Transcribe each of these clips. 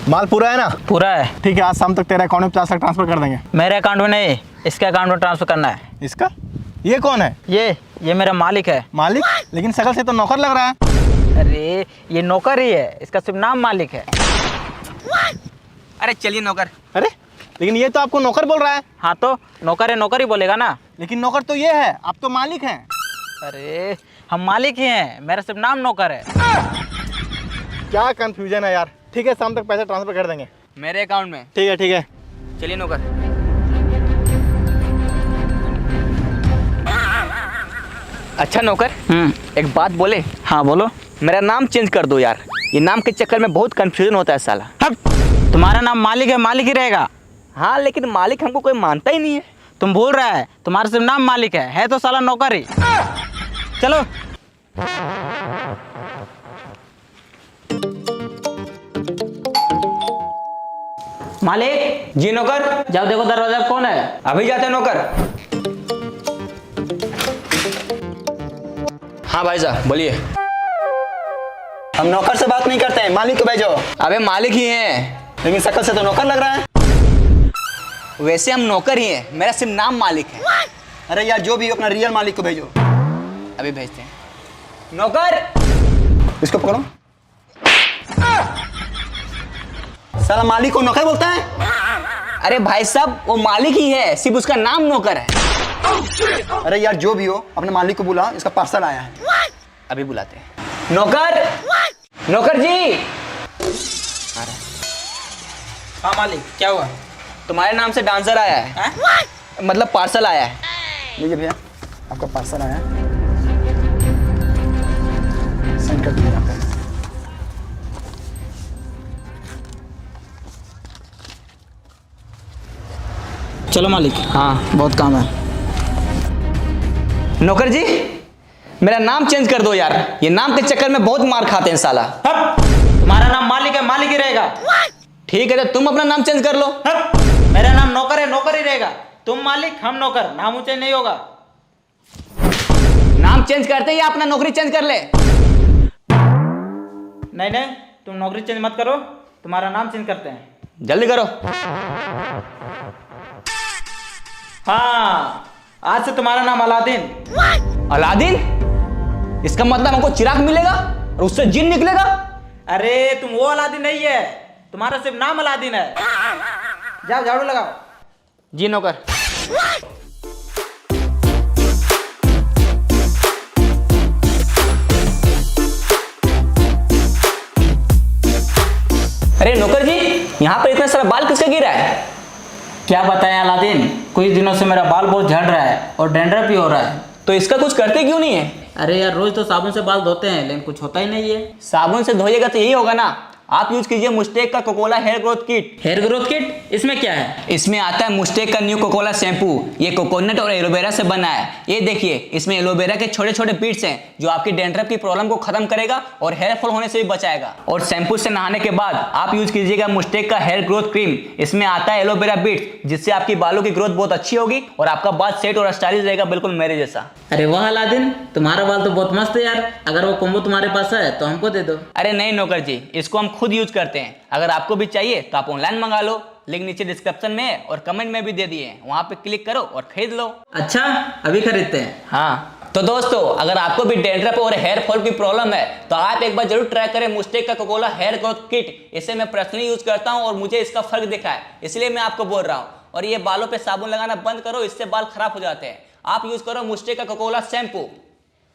माल पूरा है ना? पूरा है। ठीक है, आज शाम तक तेरे अकाउंट में 50 लाख ट्रांसफर कर देंगे। मेरे अकाउंट में नहीं, इसके अकाउंट में ट्रांसफर करना है। इसका? ये कौन है? ये मेरा मालिक है। मालिक? लेकिन शकल से तो नौकर लग रहा है। अरे ये नौकर ही है, इसका सिर्फ नाम मालिक है। अरे चलिए नौकर। अरे लेकिन ये तो आपको नौकर बोल रहा है। हाँ तो नौकर है, नौकर ही बोलेगा ना। लेकिन नौकर तो ये है, आप तो मालिक हैं। अरे हम मालिक ही हैं, मेरा सिर्फ नाम नौकर है। क्या कंफ्यूजन है यार। ठीक है, शाम तक पैसा ट्रांसफर कर देंगे मेरे अकाउंट में। ठीक है ठीक है। चलिए नौकर। अच्छा नौकर, एक बात बोले? हाँ बोलो। मेरा नाम चेंज कर दो यार, ये नाम के चक्कर में बहुत कंफ्यूजन होता है साला। तुम्हारा नाम मालिक है, मालिक ही रहेगा। हाँ लेकिन मालिक हमको कोई मानता ही नहीं है। तुम भूल रहा है, तुम्हारा सिर्फ नाम मालिक है तो साला नौकर ही। चलो। मालिक जी नौकर। जाओ देखो दरवाजा कौन है। अभी जाते हैं नौकर। हाँ भाई साहब बोलिए। हम नौकर से बात नहीं करते हैं, मालिक को भेजो। अबे मालिक ही हैं। लेकिन शकल से तो नौकर लग रहा है। वैसे हम नौकर ही हैं, मेरा सिर्फ नाम मालिक है। अरे यार जो भी हो, अपना रियल मालिक को भेजो। अभी भेजते हैं। नौकर इसको पकड़ो। साला मालिक को नौकर बोलता है। अरे भाई साहब वो मालिक ही है, सिर्फ उसका नाम नौकर है। अरे यार जो भी हो, अपने मालिक को बुला, इसका पार्सल आया है। अभी बुलाते हैं। नौकर, नौकर जी। हाँ मालिक, क्या हुआ? तुम्हारे नाम से डांसर आया है, मतलब पार्सल आया है। लीजिए भैया, आपका पार्सल आया है। सेंड कर दीजिए आपका। चलो मालिक। हाँ बहुत काम है। नौकर जी, मेरा नाम चेंज कर दो यार, ये नाम के चक्कर में बहुत मार खाते हैं साला। तुम्हारा नाम मालिक है, मालिक ही रहेगा। ठीक है तो तुम अपना नाम चेंज कर लो। मेरा नाम नौकर है, नौकर ही रहेगा। तुम मालिक, हम नौकर, नाम ऊंचे नहीं होगा। नाम चेंज करते ही अपना नौकरी चेंज कर ले। नहीं नहीं, तुम नौकरी चेंज मत करो, तुम्हारा नाम चेंज करते हैं। जल्दी करो। हाँ, आज से तुम्हारा नाम अलादीन। अलादीन? इसका मतलब हमको चिराग मिलेगा और उससे जिन निकलेगा? अरे तुम वो अलादीन नहीं है, तुम्हारा सिर्फ नाम अलादीन है। जाओ झाड़ू लगाओ। जी नौकर। अरे नौकर जी, यहाँ पर इतना सारा बाल किसका गिरा है? क्या बताएं अलादीन, कुछ दिनों से मेरा बाल बहुत झड़ रहा है और डैंड्रफ भी हो रहा है। तो इसका कुछ करते क्यों नहीं है? अरे यार रोज तो साबुन से बाल धोते हैं, लेकिन कुछ होता ही नहीं है। साबुन से धोइएगा तो यही होगा ना। आप यूज कीजिए मुस्टेक का कोकोला hair growth kit. Hair growth kit? इसमें क्या है? इसमें आता है मुस्टेक का न्यू कोकोला शैम्पू। ये कोकोनट और एलोवेरा से बना है। ये देखिए, इसमें एलोवेरा के छोटे छोटे बीट्स हैं जो आपकी डैंड्रफ की प्रॉब्लम को खत्म करेगा और हेयर फॉल होने से भी बचाएगा। और शैम्पू से नहाने के बाद आप यूज कीजिएगा मुस्टेक का हेयर ग्रोथ क्रीम। इसमें आता है एलोवेरा बीट्स, जिससे आपकी बालों की ग्रोथ बहुत अच्छी होगी और आपका बाल सेट और स्टाइलिश रहेगा, बिल्कुल मेरे जैसा। अरे वाह अलादीन, तुम्हारा बाल तो बहुत मस्त है यार। अगर वो कॉम्बो तुम्हारे पास है तो हमको दे दो। अरे नहीं नौकर जी, इसको हम खुद यूज करते हैं। अगर आपको भी चाहिए तो आप ऑनलाइन मंगा लो, लिंक नीचे डिस्क्रिप्शन में है और कमेंट में भी दे दिए हैं, वहां पे क्लिक करो और खरीद लो। अच्छा, अभी खरीदते हैं। हाँ तो दोस्तों, अगर आपको भी डैंड्रफ और हेयर फॉल की प्रॉब्लम है तो आप एक बार जरूर ट्राई करें मुस्टेक का कोकोला हेयर ग्रोथ किट। इसे मैं पर्सनली यूज करता हूं और मुझे इसका फर्क दिखा है, इसलिए मैं आपको बोल रहा हूं। और ये बालों पे साबुन लगाना बंद करो, इससे बाल खराब हो जाते हैं। आप यूज करो मुस्टेक का कोकोला शैम्पू।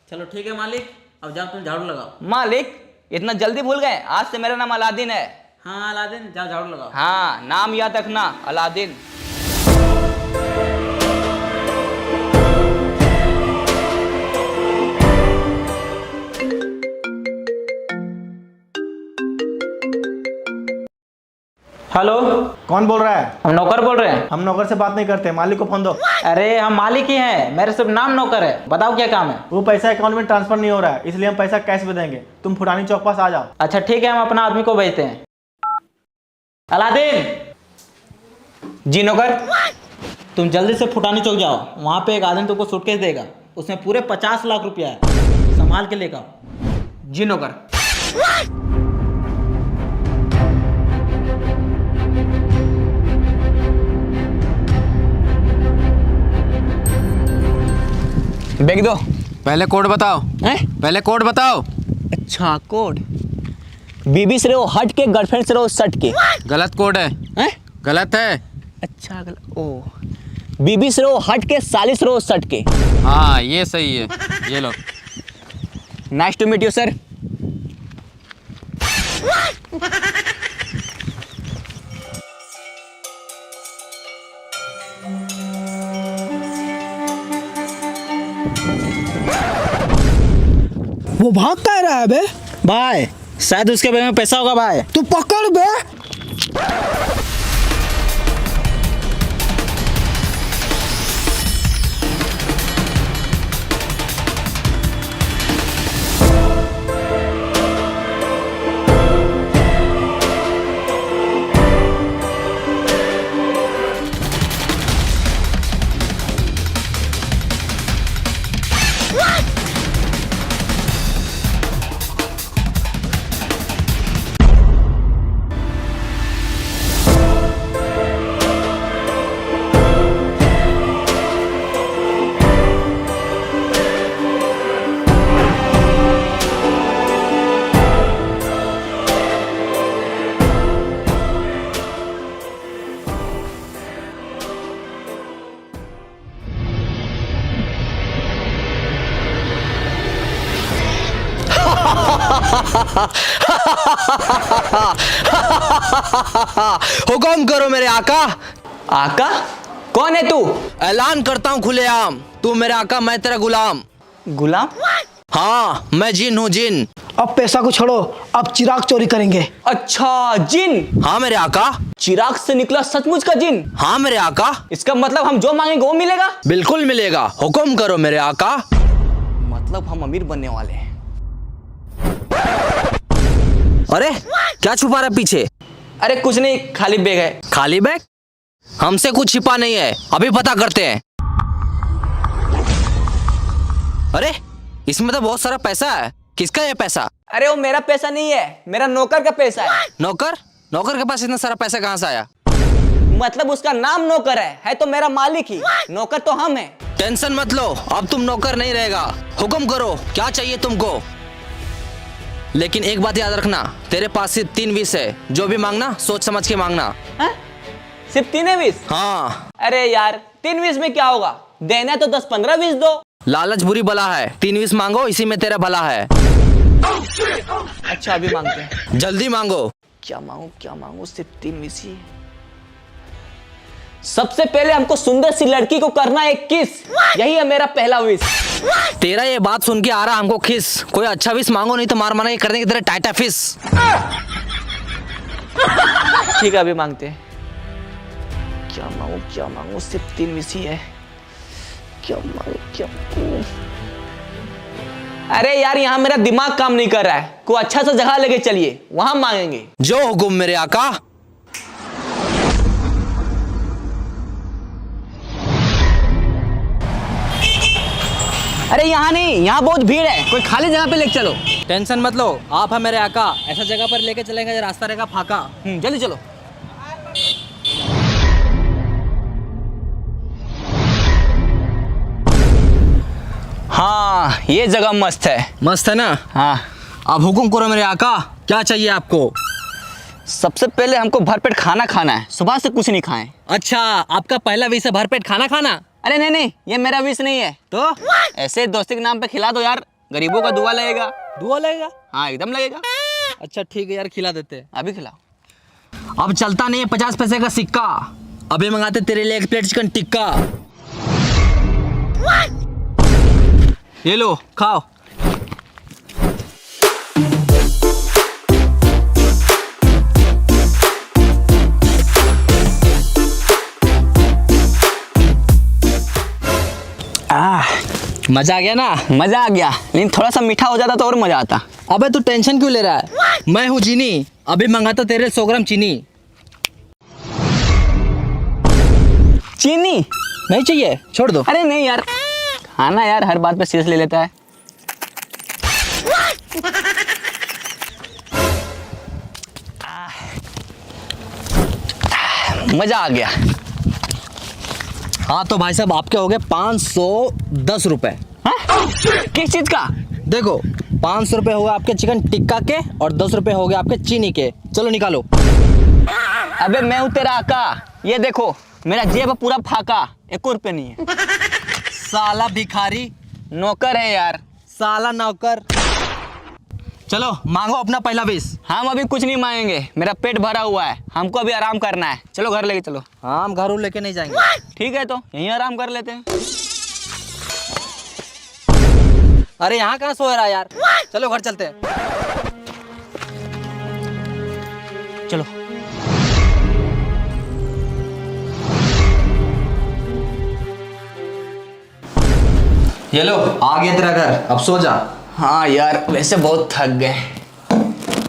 चलो ठीक है मालिक, अब जाओ तुम झाड़ू लगाओ। मालिक इतना जल्दी भूल गए? आज से मेरा नाम अलादीन है। हाँ अलादीन, जाओ झाड़ू लगाओ। हाँ नाम याद रखना, अलादीन। हेलो, कौन बोल रहा है? हम नौकर बोल रहे हैं। हम नौकर से बात नहीं करते, मालिक को फोन दो। अरे हम मालिक ही हैं, मेरे सिर्फ नाम नौकर है। बताओ क्या काम है? वो पैसा अकाउंट में ट्रांसफर नहीं हो रहा है, इसलिए हम पैसा कैश में देंगे। तुम फुटानी चौक पास आ जाओ। अच्छा ठीक है, हम अपना आदमी को भेजते हैं। अलादीन। जी नौकर। तुम जल्दी से फुटानी चौक जाओ, वहाँ पे एक आदमी तुमको सूटकेस देगा, उसमें पूरे 50 लाख रुपया है, संभाल के लेकर आओ। जी नौकर। बैग दो। पहले कोड बताओ। हैं? पहले कोड बताओ। अच्छा कोड। बीबी से रहो हट के, गर्लफ्रेंड से रहो सट के। गलत कोड है। हैं? गलत है। अच्छा गलत। ओ बीबी से रहो हट के, साली से रहो सट के। हाँ ये सही है, ये लो। Nice to meet you sir. वो भाग कह रहा है बे? भाई शायद उसके बैग में पैसा होगा भाई। तू पकड़ बे। हुक्म करो मेरे आका। आका कौन है तू? ऐलान करता हूँ खुलेआम, तू मेरे आका, मैं तेरा गुलाम। गुलाम? हाँ मैं जिन हूँ, जिन। अब पैसा को छोड़ो, अब चिराग चोरी करेंगे। अच्छा जिन। हाँ मेरे आका। चिराग से निकला सचमुच का जिन? हाँ मेरे आका। इसका मतलब हम जो मांगेंगे वो मिलेगा? बिल्कुल मिलेगा, हुक्म करो मेरे आका। मतलब हम अमीर बनने वाले हैं। अरे क्या छुपा रहा पीछे? अरे कुछ नहीं, खाली बैग है। खाली बैग? हमसे कुछ छिपा नहीं है, अभी पता करते हैं। अरे इसमें तो बहुत सारा पैसा है, किसका ये पैसा? अरे वो मेरा पैसा नहीं है, मेरा नौकर का पैसा है। नौकर? नौकर के पास इतना सारा पैसा कहाँ से आया? मतलब उसका नाम नौकर है तो मेरा मालिक ही, नौकर तो हम हैं। टेंशन मत लो, अब तुम नौकर नहीं रहेगा। हुक्म करो, क्या चाहिए तुमको? लेकिन एक बात याद रखना, तेरे पास सिर्फ 3 विश है, जो भी मांगना सोच समझ के मांगना। हाँ? सिर्फ 3 विश? हाँ। अरे यार 3 विश में क्या होगा, देना है तो 10-15 विश दो। लालच बुरी बला है, 3 विश मांगो, इसी में तेरा भला है। अच्छा अभी मांगते हैं। जल्दी मांगो। क्या मांगू, सिर्फ 3 विश ही। सबसे पहले हमको सुंदर सी लड़की को करना एक किस, यही है मेरा पहला विश। तेरा ये बात सुन के आ रहा हमको खिस। कोई अच्छा विश मांगो, नहीं तो मार माना कर देंगे तेरा टाइटा फिश। ठीक है अभी मांगते हैं। क्या मांगू, सिर्फ 3 विश ही है। क्या मांगू? अरे यार यहाँ मेरा दिमाग काम नहीं कर रहा है, कोई अच्छा सा जगह लेके चलिए, वहां मांगेंगे। जो हुकुम मेरे आका। अरे यहाँ नहीं, यहाँ बहुत भीड़ है, कोई खाली जगह पे लेके चलो। टेंशन मत लो, आप है मेरे आका, ऐसा जगह पर लेके चलेंगे जो रास्ता रहेगा फाका। जल्दी चलो। हाँ ये जगह मस्त है। मस्त है ना? हाँ अब हुकुम करो मेरे आका, क्या चाहिए आपको? सबसे पहले हमको भरपेट खाना खाना है, सुबह से कुछ नहीं खाए। अच्छा आपका पहला विश है भरपेट खाना खाना? अरे नहीं, ये मेरा विश नहीं है। तो ऐसे दोस्ती के नाम पे खिला दो यार, गरीबों का दुआ लगेगा। दुआ लगेगा? हाँ एकदम लगेगा। अच्छा ठीक है यार, खिला देते हैं। अभी खिलाओ। अब चलता नहीं है 50 पैसे का सिक्का, अभी मंगाते तेरे लिए 1 प्लेट चिकन टिक्का। ये लो खाओ। मजा आ गया ना? मजा आ गया, लेकिन थोड़ा सा मीठा हो जाता तो और मजा आता। अबे तू टेंशन क्यों ले रहा है? मैं हूँ जीनी, अभी मंगाता तेरे 100 ग्राम चीनी। चीनी नहीं चाहिए? छोड़ दो। अरे नहीं यार, खाना यार हर बात पे सीरियस ले लेता है। मजा आ गया। हाँ तो भाई साहब आपके हो गए 510 रुपए। किस चीज का? देखो 500 रुपए हो गए आपके चिकन टिक्का के और 10 रुपए हो गए आपके चीनी के। चलो निकालो। अबे मैं हूँ तेरा आका, ये देखो मेरा जेब पूरा फाका, 1 रुपये नहीं है। साला भिखारी, नौकर है यार। साला नौकर। चलो मांगो अपना पहला 20। हम अभी कुछ नहीं मांगेंगे, मेरा पेट भरा हुआ है, हमको अभी आराम करना है। चलो घर लेके चलो। हाँ हम घर लेके नहीं जाएंगे। ठीक है तो यहीं आराम कर लेते हैं। अरे यहाँ कहाँ सो रहा है यार, चलो घर चलते हैं। चलो। ये लो आ गया तेरा घर, अब सो जा। हाँ यार वैसे बहुत थक गए,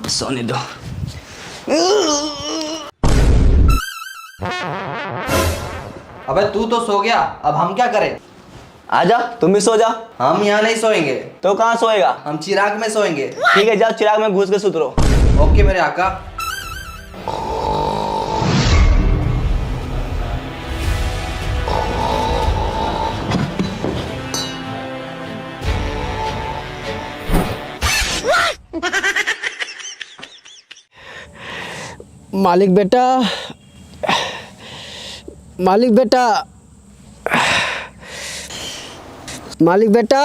सोने दो। अबे तू तो सो गया, अब हम क्या करें? आजा तुम भी सो जा। हम यहाँ नहीं सोएंगे, तो कहाँ सोएगा? हम चिराग में सोएंगे। ठीक है जाओ चिराग में घुस के सुत रहो। ओके मेरे आका। मालिक बेटा, मालिक बेटा, मालिक बेटा।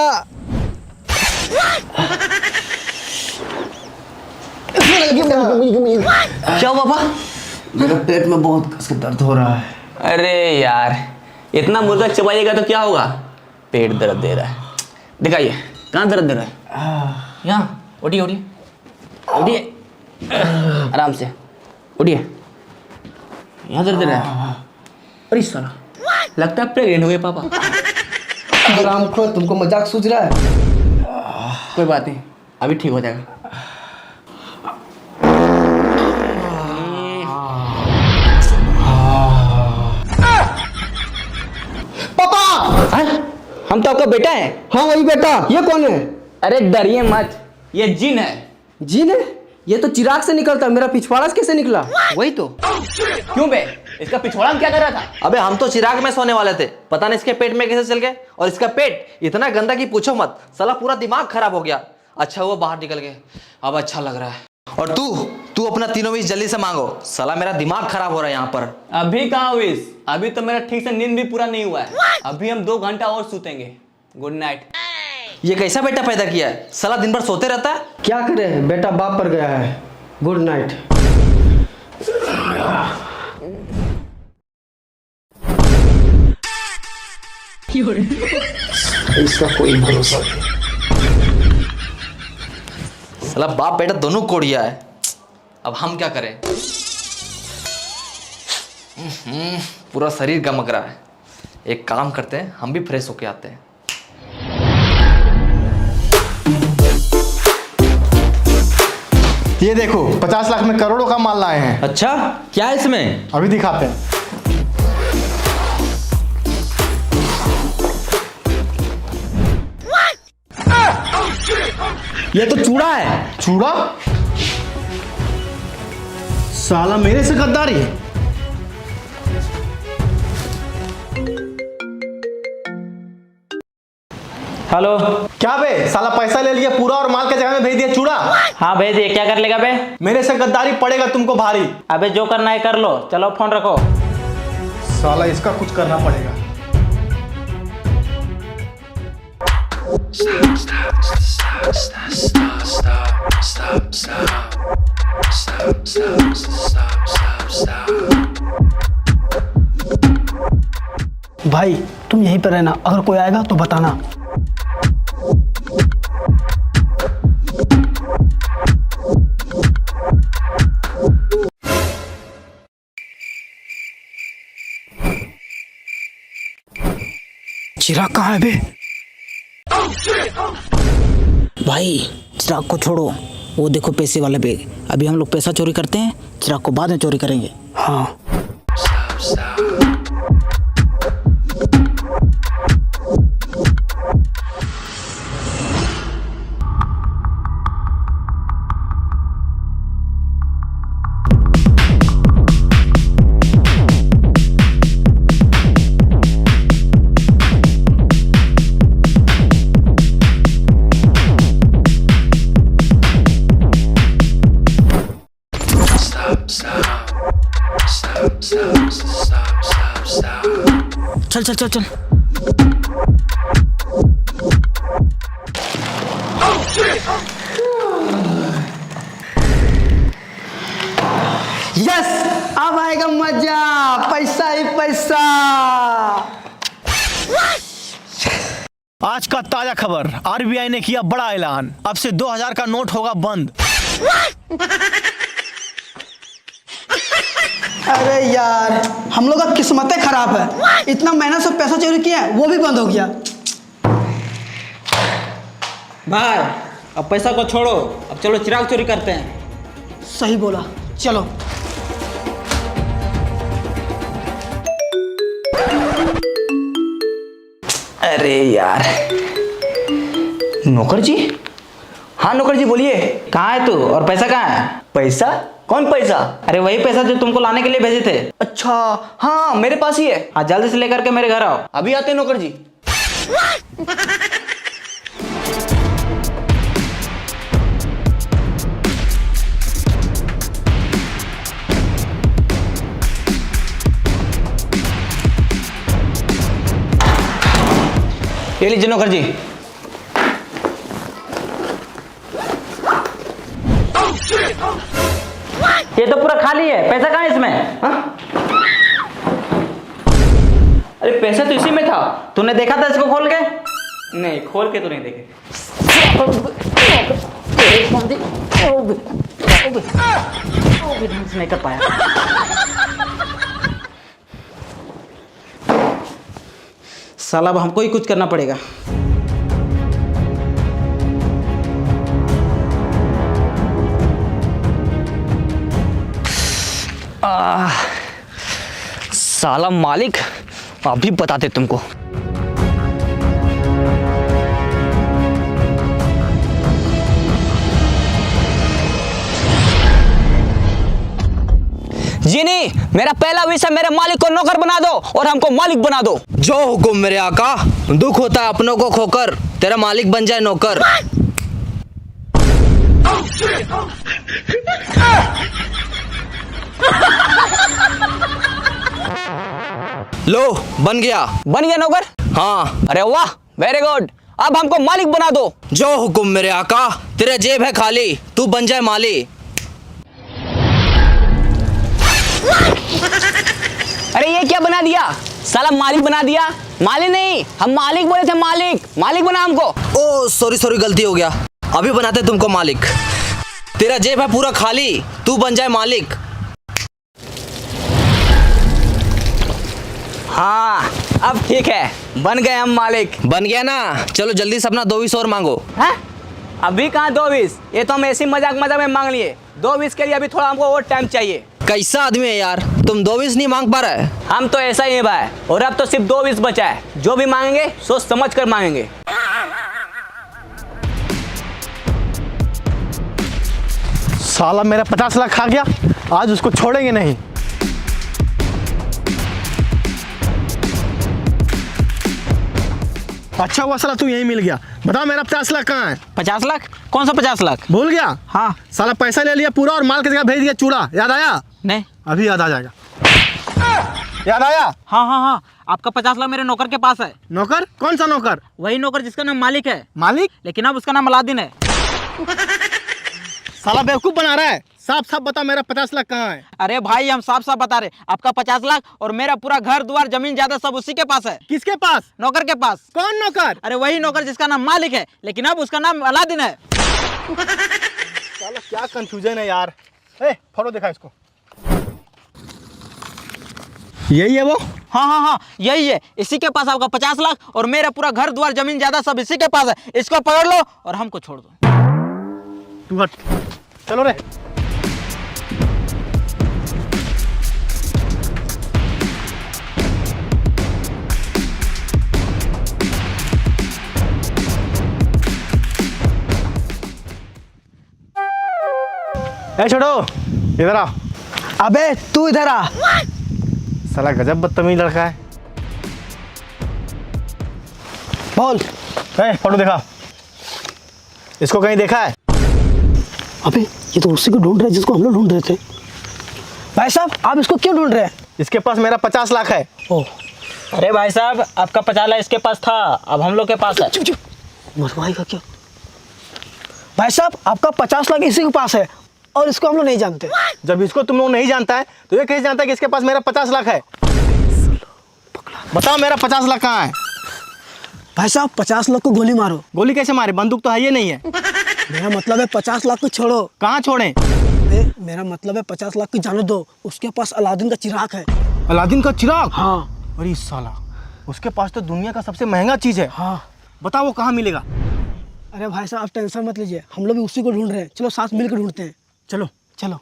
क्या हुआ पापा? मेरे पेट में बहुत कस के दर्द हो रहा है। अरे यार इतना मुर्गा चबाइएगा तो क्या होगा? पेट दर्द दे रहा है। दिखाइए कहाँ दर्द दे रहा है? यहाँ उठिए उठिए उठिए, आराम से उठिए। यहाँ दर्द दे रहा है। अरे साला लगता है प्रेग्नेंट हो गए पापा। हरामखोर, तुमको मजाक सूझ रहा है? कोई बात नहीं अभी ठीक हो जाएगा। पापा! हम तो आपका बेटा है। हाँ वही बेटा। ये कौन है? अरे डरिए मत, ये जिन है। जीन है? ये तो चिराग से निकलता, मेरा पिछवाड़ा से कैसे निकला? वही तो। क्यों बे, इसका पिछवाड़ा में क्या कर रहा था? अबे हम तो चिराग में सोने वाले थे, पता नहीं इसके पेट में कैसे चल गए। और इसका पेट इतना गंदा कि पूछो मत, साला पूरा दिमाग खराब हो गया। अच्छा हुआ बाहर निकल गए, अब अच्छा लग रहा है। और तू अपना तीनों विश जल्दी से मांगो, साला मेरा दिमाग खराब हो रहा है यहाँ पर। अभी कहाँ विश, अभी तो मेरा ठीक से नींद भी पूरा नहीं हुआ है। अभी हम 2 घंटा और सूतेंगे। Good night. ये कैसा बेटा पैदा किया है, साला दिन भर सोते रहता है। क्या करे, बेटा बाप पर गया है। Good night. इसका कोई भरोसा नहीं। साला बाप बेटा दोनों कोड़िया है, अब हम क्या करें? पूरा शरीर गमक रहा है। एक काम करते हैं, हम भी फ्रेश होके आते हैं। ये देखो 50 लाख में करोड़ों का माल लाए हैं। अच्छा क्या है इसमें? अभी दिखाते हैं। ये तो चूड़ा है। चूड़ा? साला मेरे से गद्दारी है। हेलो। क्या बे, साला पैसा ले लिया पूरा और माल के जगह में भेज दिया चूड़ा। हाँ भेज दिए, क्या कर लेगा बे? मेरे से गद्दारी पड़ेगा तुमको भारी। अबे जो करना है कर लो, चलो फोन रखो। साला इसका कुछ करना पड़ेगा। भाई तुम यहीं पर रहना, अगर कोई आएगा तो बताना। चिराग कहाँ है बे? भाई चिराग को छोड़ो, वो देखो पैसे वाला बैग। अभी हम लोग पैसा चोरी करते हैं, चिराग को बाद में चोरी करेंगे। हाँ। चल चल चल चल। यस, अब आएगा मजा, पैसा ही पैसा। आज का ताजा खबर, आरबीआई ने किया बड़ा ऐलान, अब से 2000 का नोट होगा बंद। अरे यार, हम लोग का किस्मतें खराब है, इतना मेहनत से पैसा चोरी किया है वो भी बंद हो गया। भाई अब पैसा को छोड़ो, अब चलो चिराग चोरी करते हैं। सही बोला, चलो। अरे यार, नौकर जी? हाँ नौकर जी बोलिए। कहाँ है तू और पैसा कहाँ है? पैसा? कौन पैसा? अरे वही पैसा जो तुमको लाने के लिए भेजे थे। अच्छा हाँ, मेरे पास ही है। हाँ जल्दी से लेकर के मेरे घर आओ। अभी आते हैं नौकर जी। ये लीजिए नौकर जी। ये तो पूरा खाली है, पैसा कहाँ है इसमें? हाँ? अरे पैसा तो इसी में था। तूने देखा था इसको खोल के? नहीं, खोल के तो नहीं देखे। नहीं कर पाया। साला अब हमको ही कुछ करना पड़ेगा। साला मालिक, अभी बताते तुमको। जी नहीं, मेरा पहला विषय, मेरे मालिक को नौकर बना दो और हमको मालिक बना दो। जो हुकुम मेरे आका। दुख होता है अपनों को खोकर, तेरा मालिक बन जाए नौकर। लो, बन गया। बन गया नौकर? हाँ। अरे वाह, वेरी गुड। अब हमको मालिक बना दो। जो हुकुम मेरे आका। तेरा जेब है खाली, तू बन जाए माली। अरे ये क्या बना दिया? साला मालिक बना दिया। मालिक नहीं, हम मालिक बोले थे, मालिक। मालिक बना हमको। ओ सॉरी, गलती हो गया। अभी बनाते तुमको मालिक। तेरा जेब है पूरा खाली, तू बन जाए मालिक। हाँ अब ठीक है, बन गए हम मालिक। बन गया ना? चलो जल्दी से अपना 2 और मांगो। हैं? अभी कहाँ 2 ये तो हम ऐसी मजाक में मांग लिए। 2 के लिए अभी थोड़ा हमको और टाइम चाहिए। कैसा आदमी है यार, तुम 2 नहीं मांग पा रहे? हम तो ऐसा ही है भाई। और अब तो सिर्फ 2 बचा है। जो भी मांगेंगे सोच समझ कर मांगेंगे। साला मेरा 50 लाख खा गया, आज उसको छोड़ेंगे नहीं। अच्छा हुआ साला तू यहीं मिल गया। बता मेरा 50 लाख कहाँ है? 50 लाख? कौन सा 50 लाख? भूल गया? हाँ। साला पैसा ले लिया पूरा और माल की जगह भेज दिया चूड़ा। याद आया? नहीं। अभी याद आ जाएगा। याद आया? हाँ, आपका 50 लाख मेरे नौकर के पास है। नौकर? कौन सा नौकर? वही नौकर जिसका नाम मालिक है। मालिक? लेकिन अब उसका नाम अलादीन है। साला बेवकूफ बना रहा है। साफ साफ बता मेरा 50 लाख कहाँ है? अरे भाई हम साफ साफ बता रहे, आपका 50 लाख और मेरा पूरा घर द्वार जमीन जायदाद सब उसी के पास है। किसके पास? नौकर के पास। कौन नौकर? अरे वही नौकर जिसका नाम मालिक है, लेकिन अब उसका नाम अलादीन है। साला क्या कंफ्यूजन है यार। फोटो दिखा इसको। यही है वो? हाँ, यही है। इसी के पास आपका 50 लाख और मेरा पूरा घर द्वार जमीन जायदाद सब इसी के पास है। इसको पकड़ लो और हमको छोड़ दो। तू हट। चलो रे। छोड़ो, इधर आ। अबे तू इधर आ। साला गजब बदतमीज लड़का है। बोल। फोटो दिखा। इसको कहीं देखा है? अबे ये तो उसी को ढूंढ रहे हैं जिसको हम लोग ढूंढ रहे थे। भाई साहब आप इसको क्यों ढूंढ रहे हैं? इसके पास मेरा 50 लाख है। ओह अरे भाई साहब, आपका 50 लाख इसके पास था, अब हम लोग के पास है। मरवाएगा क्या? भाई साहब, आपका 50 लाख इसी के पास है और इसको हम लोग नहीं जानते। जब इसको तुम लोग नहीं जानता है तो ये कैसे जानता है कि इसके पास मेरा 50 लाख है? बताओ मेरा 50 लाख कहाँ है? भाई साहब, 50 लाख को गोली मारो। गोली कैसे मारे? बंदूक तो है ये नहीं है। मेरा मतलब है 50 लाख को छोड़ो। कहाँ छोड़े? मेरा मतलब है 50 लाख की जानो दो। उसके पास अलादीन का चिराग है। अलादीन का चिराग? हाँ। अरे साला, उसके पास तो दुनिया का सबसे महंगा चीज है। हाँ। बताओ वो कहाँ मिलेगा? अरे भाई साहब, आप टेंशन मत लीजिए, हम लोग भी उसी को ढूंढ रहे हैं। चलो साथ मिलकर ढूंढते हैं। चलो। चलो।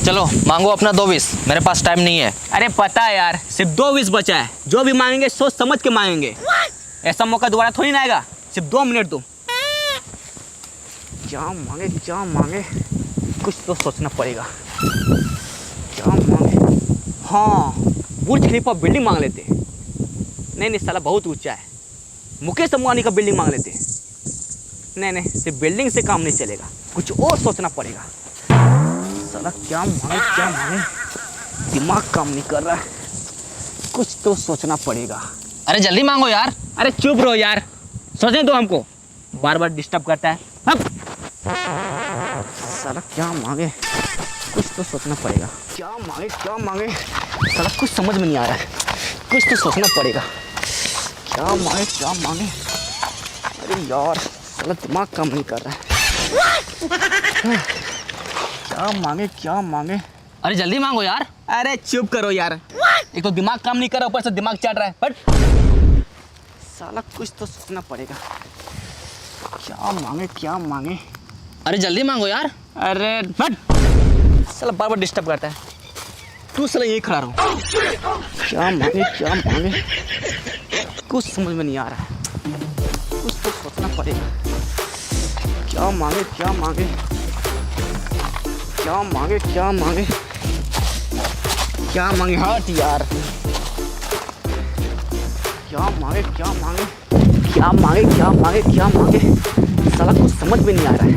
चलो मांगो अपना 2 विश, मेरे पास टाइम नहीं है। अरे पता है यार, सिर्फ 2 विश बचा है। जो भी मांगेंगे सोच समझ के मांगेंगे। ऐसा मौका दोबारा थोड़ी ना आएगा। सिर्फ 2 मिनट दो। क्या मांगे क्या मांगे, कुछ तो सोचना पड़ेगा। क्या मांगे? हाँ, बुर्ज खलीफा बिल्डिंग मांग लेते। नहीं साला बहुत ऊंचा है। मुकेश अंबानी का बिल्डिंग मांग लेते। नहीं सिर्फ बिल्डिंग से काम नहीं चलेगा, कुछ और सोचना पड़ेगा। साला क्या मांगे, दिमाग काम नहीं कर रहा है। कुछ तो सोचना पड़ेगा। अरे जल्दी मांगो यार। अरे चुप रहो यार, सोचने दो हमको, बार बार डिस्टर्ब करता है। अब साला क्या मांगे, कुछ तो सोचना पड़ेगा। क्या मांगे साला कुछ समझ में नहीं आ रहा है। कुछ तो सोचना पड़ेगा। क्या मांगे। अरे यार साला दिमाग काम नहीं कर रहा है। क्या मांगे। अरे जल्दी मांगो यार। अरे चुप करो यार, एक तो दिमाग काम नहीं कर रहा, ऊपर से दिमाग चढ़ रहा है। बट साला कुछ तो सोचना पड़ेगा। क्या मांगे। अरे जल्दी मांगो यार। अरे बट साला बार बार डिस्टर्ब करता है। तू साला यही खड़ा रहो। क्या मांगे, कुछ समझ में नहीं आ रहा है। कुछ तो सोचना पड़ेगा। क्या मांगे। हट यार। क्या मांगे। साला कुछ समझ में नहीं आ रहा है।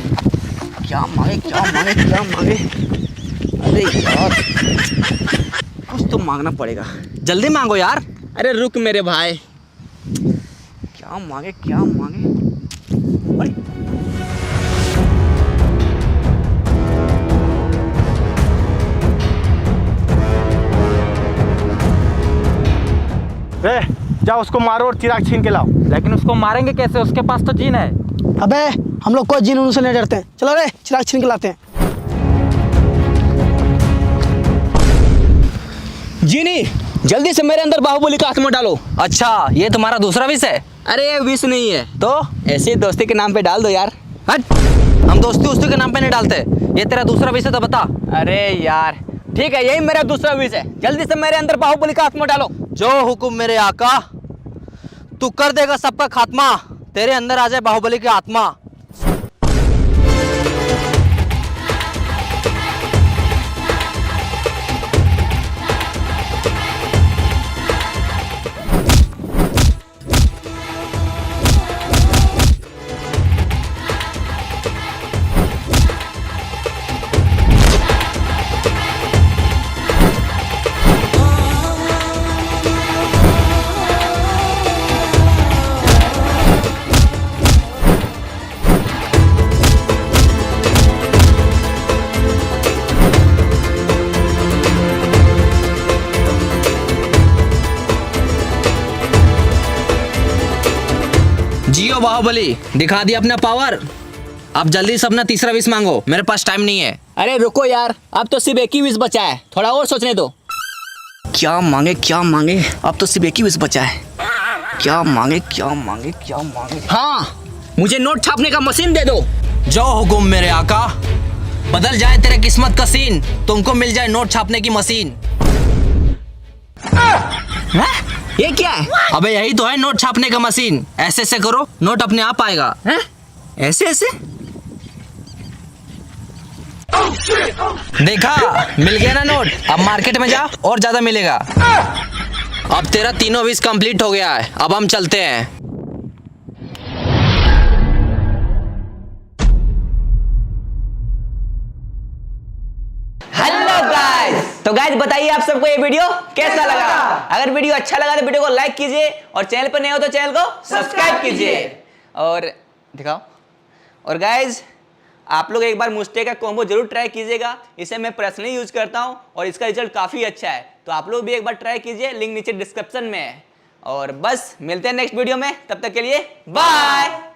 क्या मांगे। अरे यार कुछ तो मांगना पड़ेगा। जल्दी मांगो यार। अरे रुक मेरे भाई। क्या मांगे। अरे रे जाओ उसको मारो और चिराग छीन के लाओ। लेकिन उसको मारेंगे कैसे? उसके पास तो जीन है। अबे, हम लोग कोई जिन से नहीं डरते हैं। चलो रे, चिराग छीन के लाते हैं। जीनी, जल्दी से मेरे अंदर बाहुबली का आत्मा डालो। अच्छा, ये तुम्हारा दूसरा विश है? अरे विश नहीं है तो ऐसे दोस्ती के नाम पे डाल दो यार। हट, हम दोस्ती उस्ती के नाम पे नहीं डालते। ये तेरा दूसरा विश है तो बता। अरे यार ठीक है, यही मेरा दूसरा विश है। जल्दी से मेरे अंदर बाहुबली का आत्मा डालो। जो हुकुम मेरे आका, तू कर देगा सबका खात्मा। तेरे अंदर आ जाए बाहुबली की आत्मा। जियो बाहुबली, दिखा दिया अपना पावर। अब जल्दी से अपना तीसरा विश मांगो, मेरे पास टाइम नहीं है। अरे रुको यार, अब तो सिर्फ एक ही विश बचा है, थोड़ा और सोचने दो। क्या मांगे। अब तो सिर्फ एक ही विश बचा है। क्या मांगे। हाँ, मुझे नोट छापने का मशीन दे दो। जो हुकुम मेरे आका, बदल जाए तेरे किस्मत का सीन, तुमको मिल जाए नोट छापने की मशीन। ये क्या है? अबे यही तो है नोट छापने का मशीन। ऐसे ऐसे करो, नोट अपने आप आएगा। ऐसे देखा, मिल गया ना नोट। अब मार्केट में जा और ज्यादा मिलेगा। अब तेरा तीनों विश कंप्लीट हो गया है, अब हम चलते हैं। तो गाइस बताइए आप सबको ये वीडियो कैसा लगा। अगर वीडियो अच्छा लगा तो वीडियो को लाइक कीजिए और चैनल पर नए हो तो चैनल को सब्सक्राइब कीजिए और दिखाओ। और गाइस आप लोग एक बार मुस्टे का कॉम्बो जरूर ट्राई कीजिएगा। इसे मैं पर्सनली यूज करता हूं और इसका रिजल्ट काफी अच्छा है, तो आप लोग भी एक बार ट्राई कीजिए, लिंक नीचे डिस्क्रिप्शन में है। और बस मिलते हैं नेक्स्ट वीडियो में, तब तक के लिए बाय।